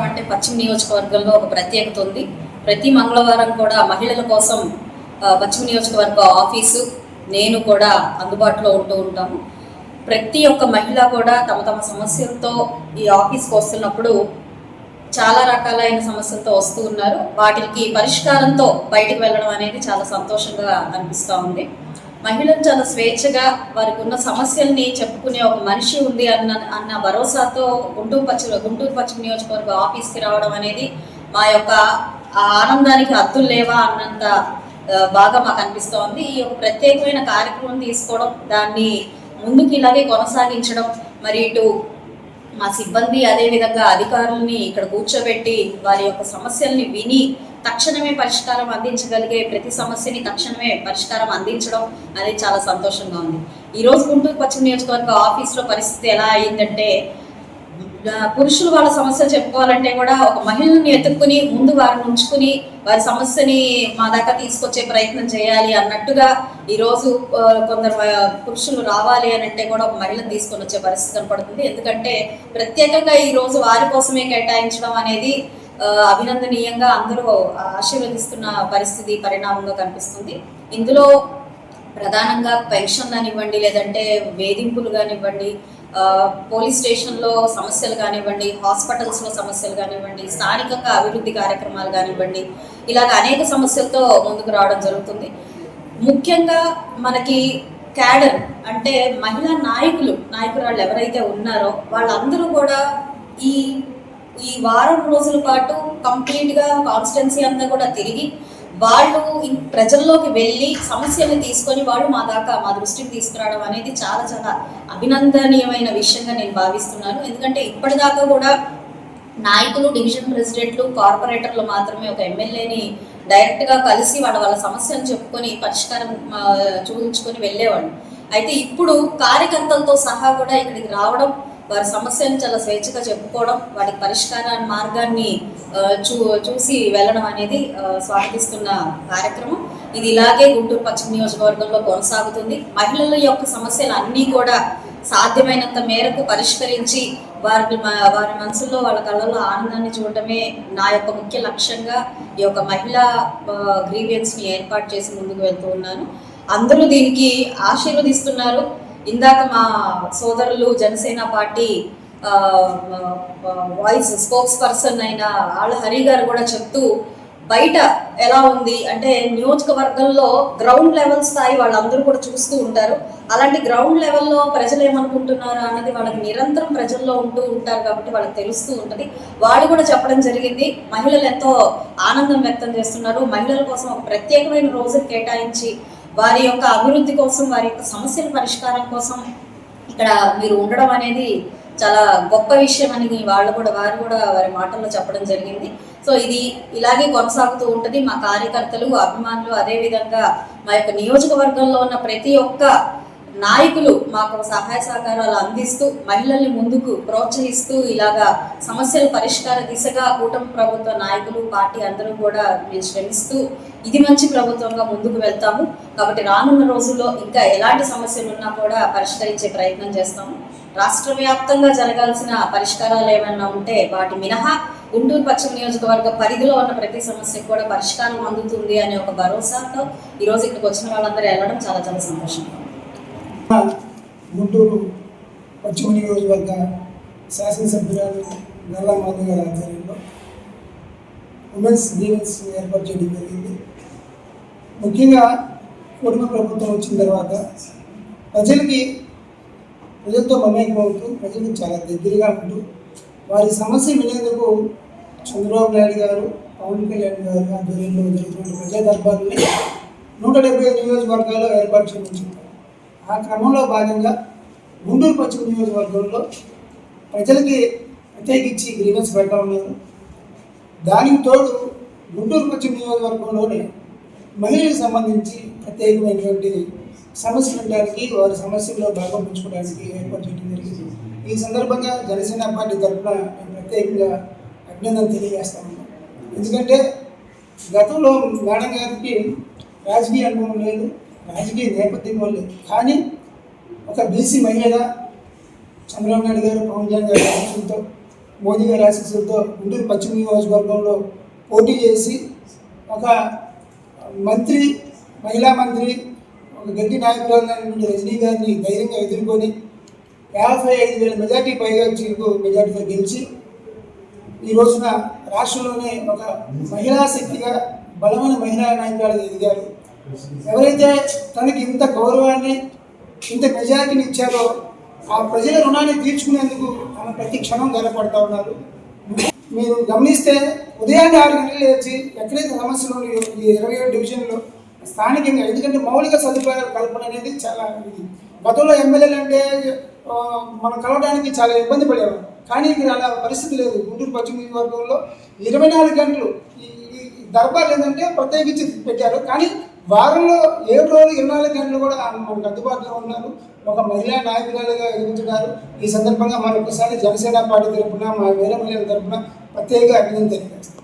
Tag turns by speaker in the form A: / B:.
A: అంటే పశ్చిమ నియోజకవర్గంలో ఒక ప్రత్యేకత ఉంది. ప్రతి మంగళవారం కూడా మహిళల కోసం పశ్చిమ నియోజకవర్గ ఆఫీసు నేను కూడా అందుబాటులో ఉంటాము. ప్రతి ఒక్క మహిళ కూడా తమ తమ సమస్యలతో ఈ ఆఫీస్కి వస్తున్నప్పుడు చాలా రకాలైన సమస్యలతో వస్తూ ఉన్నారు. వాటికి పరిష్కారంతో బయటకు వెళ్ళడం అనేది చాలా సంతోషంగా అనిపిస్తూ ఉంది. మహిళలు చాలా స్వేచ్ఛగా వారికి ఉన్న సమస్యల్ని చెప్పుకునే ఒక మనిషి ఉంది అన్న భరోసాతో గుంటూరు పశ్చిమ నియోజకవర్గ ఆఫీస్కి రావడం అనేది మా యొక్క ఆనందానికి హద్దులు లేవా అన్నంత బాగా మాకు అనిపిస్తూ ఉంది. ఈ యొక్క ప్రత్యేకమైన కార్యక్రమం తీసుకోవడం, దాన్ని ముందుకు ఇలాగే కొనసాగించడం, మరి ఇటు మా సిబ్బంది అదేవిధంగా అధికారుల్ని ఇక్కడ కూర్చోబెట్టి వారి యొక్క సమస్యల్ని విని తక్షణమే పరిష్కారం అందించగలిగే ప్రతి సమస్యని తక్షణమే పరిష్కారం అందించడం అనేది చాలా సంతోషంగా ఉంది. ఈరోజు గుంటూరు పశ్చిమ నియోజకవర్గ ఆఫీస్లో పరిస్థితి ఎలా అయిందంటే, పురుషులు వాళ్ళ సమస్యలు చెప్పుకోవాలంటే కూడా ఒక మహిళని ఎత్తుక్కుని ముందు వారిని ఉంచుకుని వారి సమస్యని మా దాకా తీసుకొచ్చే ప్రయత్నం చేయాలి అన్నట్టుగా ఈరోజు కొందరు పురుషులు రావాలి అని అంటే కూడా ఒక మహిళను తీసుకొని వచ్చే పరిస్థితి కనపడుతుంది. ఎందుకంటే ప్రత్యేకంగా ఈరోజు వారి కోసమే కేటాయించడం అనేది అభినందనీయంగా అందరూ ఆశీర్వదిస్తున్న పరిణామంగా కనిపిస్తుంది. ఇందులో ప్రధానంగా పెన్షన్ కానివ్వండి, లేదంటే వేధింపులు కానివ్వండి, పోలీస్ స్టేషన్లో సమస్యలు కానివ్వండి, హాస్పిటల్స్లో సమస్యలు కానివ్వండి, స్థానికంగా అభివృద్ధి కార్యక్రమాలు కానివ్వండి, ఇలాగ అనేక సమస్యలతో ముందుకు రావడం జరుగుతుంది. ముఖ్యంగా మనకి క్యాడర్ అంటే మహిళా నాయకురాళ్ళు ఎవరైతే ఉన్నారో వాళ్ళందరూ కూడా ఈ వారం రోజుల పాటు కంప్లీట్గా కాన్స్టిట్యున్సీ అంతా కూడా తిరిగి వాళ్ళు ప్రజల్లోకి వెళ్ళి సమస్యల్ని తీసుకొని వాళ్ళు మా దృష్టికి తీసుకురావడం అనేది చాలా చాలా అభినందనీయమైన విషయంగా నేను భావిస్తున్నాను. ఎందుకంటే ఇప్పటిదాకా కూడా నాయకులు, డివిజన్ ప్రెసిడెంట్లు, కార్పొరేటర్లు మాత్రమే ఒక ఎమ్మెల్యేని డైరెక్ట్గా కలిసి వాళ్ళ సమస్యలను చెప్పుకొని పరిష్కారం చూపించుకొని వెళ్ళేవాళ్ళు. అయితే ఇప్పుడు కార్యకర్తలతో సహా కూడా ఇక్కడికి రావడం, వారి సమస్యలను చాలా స్వేచ్ఛగా చెప్పుకోవడం, వాటికి పరిష్కార మార్గాన్ని చూసి వెళ్ళడం అనేది స్వాగతిస్తున్న కార్యక్రమం. ఇది ఇలాగే గుంటూరు పశ్చిమ నియోజకవర్గంలో కొనసాగుతుంది. మహిళల యొక్క సమస్యలు అన్నీ కూడా సాధ్యమైనంత మేరకు పరిష్కరించి వారి మనసుల్లో వాళ్ళ కళ్ళల్లో ఆనందాన్ని చూడటమే నా యొక్క ముఖ్య లక్ష్యంగా ఈ యొక్క మహిళా గ్రీవియన్స్ని ఏర్పాటు చేసి ముందుకు వెళ్తూ ఉన్నాను. అందరూ దీనికి ఆశీర్వదిస్తున్నారు. ఇందాక మా సోదరులు Janasena party voice spokes person అయిన ఆళ్ళ హరి గారు కూడా చెప్తూ, బయట ఎలా ఉంది అంటే నియోజకవర్గంలో గ్రౌండ్ లెవెల్ స్థాయి వాళ్ళందరూ కూడా చూస్తూ ఉంటారు. అలాంటి గ్రౌండ్ లెవెల్లో ప్రజలు ఏమనుకుంటున్నారు అన్నది వాళ్ళకి నిరంతరం ప్రజల్లో ఉంటూ ఉంటారు కాబట్టి వాళ్ళకి తెలుస్తూ ఉంటుంది. వాళ్ళు కూడా చెప్పడం జరిగింది, మహిళలు ఎంతో ఆనందం వ్యక్తం చేస్తున్నారు. మహిళల కోసం ఒక ప్రత్యేకమైన రోజులు కేటాయించి వారి యొక్క అభివృద్ధి కోసం, వారి యొక్క సమస్యల పరిష్కారం కోసం ఇక్కడ మీరు ఉండడం అనేది చాలా గొప్ప విషయం అని వారు కూడా వారి మాటల్లో చెప్పడం జరిగింది. సో ఇది ఇలాగే కొనసాగుతూ ఉంటుంది. మా కార్యకర్తలు, అభిమానులు, అదేవిధంగా మా యొక్క నియోజకవర్గంలో ఉన్న ప్రతి ఒక్క నాయకులు మాకు సహాయ సహకారాలు అందిస్తూ మహిళల్ని ముందుకు ప్రోత్సహిస్తూ ఇలాగా సమస్యల పరిష్కార దిశగా కూటమి ప్రభుత్వ నాయకులు, పార్టీ అందరూ కూడా మేము శ్రమిస్తూ ఇది మంచి ప్రభుత్వంగా ముందుకు వెళ్తాము. కాబట్టి రానున్న రోజుల్లో ఇంకా ఎలాంటి సమస్యలు ఉన్నా కూడా పరిష్కరించే ప్రయత్నం చేస్తాము. రాష్ట్ర వ్యాప్తంగా జరగాల్సిన పరిష్కారాలు ఏమైనా ఉంటే వాటి మినహా గుంటూరు పశ్చిమ నియోజకవర్గ పరిధిలో ఉన్న ప్రతి సమస్యకు కూడా పరిష్కారం అందుతుంది అనే ఒక భరోసాతో ఈరోజు ఇక్కడికి వచ్చిన వాళ్ళందరూ వెళ్ళడం చాలా చాలా సంతోషంగా.
B: గుంటూరు పశ్చిమ నియోజకవర్గ శాసనసభ్యురాలు గల్లా మాధవ్ గారి ఆధ్వర్యంలో ఉమెన్స్ గ్రీవెన్స్ ఏర్పాటు చేయడం జరిగింది. ముఖ్యంగా కుటుంబ ప్రభుత్వం వచ్చిన తర్వాత ప్రజలతో మమేకమవుతూ ప్రజలకు చాలా దగ్గరగా ఉంటూ వారి సమస్య వినేందుకు చంద్రబాబు నాయుడు గారు, పవన్ కళ్యాణ్ గారు ఆధ్వర్యంలో జరుగుతున్న ప్రజా దర్బార్ని 175 నియోజకవర్గాల్లో ఏర్పాటు చేయించారు. ఆ క్రమంలో భాగంగా గుంటూరు పశ్చిమ నియోజకవర్గంలో ప్రజలకి ప్రత్యేకించి గ్రీవెన్స్ పెడతా ఉన్నారు. దానికి తోడు గుంటూరు పశ్చిమ నియోజకవర్గంలోనే మహిళలకు సంబంధించి ప్రత్యేకమైనటువంటి సమస్యలు ఉండడానికి, వారి సమస్యల్లో భాగం పంచుకోవడానికి ఏర్పాటు చేయడం జరిగింది. ఈ సందర్భంగా జనసేన పార్టీ తరఫున మేము ప్రత్యేకంగా అభినందన తెలియజేస్తా ఉన్నాం. ఎందుకంటే గతంలో మేడం గారికి రాజకీయ అనుభవం లేదు, రాజకీయ నేపథ్యం లేదు. కానీ ఒక బీసీ మహిళగా చంద్రబాబు నాయుడు గారు, పవన్ కళ్యాణ్ గారి ఆలోచనతో మోదీ గారి ఆశీస్సులతో గుంటూరు పశ్చిమ నియోజకవర్గంలో పోటీ చేసి ఒక మంత్రి, మహిళా మంత్రి, ఒక గట్టి నాయకురాలైనటువంటి రజనీ గారిని ధైర్యంగా ఎదుర్కొని 55,000 మెజార్టీ పైగా మెజార్టీతో గెలిచి ఈ రోజున రాష్ట్రంలోనే ఒక మహిళా శక్తిగా బలమైన మహిళా నాయకురాలు ఎదిగారు. ఎవరైతే తనకి ఇంత గౌరవాన్ని, ఇంత మెజార్టీని ఇచ్చారో ఆ ప్రజల రుణాన్ని తీర్చుకునేందుకు ఆమె ప్రతి క్షణం గర్వపడతా ఉన్నారు. మీరు గమనిస్తే ఉదయాన్నే 6 గంటలు లేచి ఎక్కడైతే సమస్యలు ఉన్నాయో ఈ 27 డివిజన్లో స్థానికంగా, ఎందుకంటే మౌలిక సదుపాయాల కల్పన అనేది చాలా ఇది. గతంలో ఎమ్మెల్యేలు అంటే మనం కలవడానికి చాలా ఇబ్బంది పడేవారు, కానీ ఇక్కడ అలా పరిస్థితి లేదు. గుంటూరు పశ్చిమ నియోజకవర్గంలో 24 గంటలు ఈ దర్బార్లు ఏంటంటే ప్రత్యేకించి పెట్టారు, కానీ వారంలో 7 రోజులు 24 గంటలు కూడా మనకు అందుబాటులో ఉన్నారు. ఒక మహిళా నాయకురాలుగా ఎదుగుతున్నారు. ఈ సందర్భంగా మరొకసారి జనసేన పార్టీ తరఫున, మా వేరే మహిళల తరఫున ప్రత్యేక అభినందనలు తెలియజేస్తాం.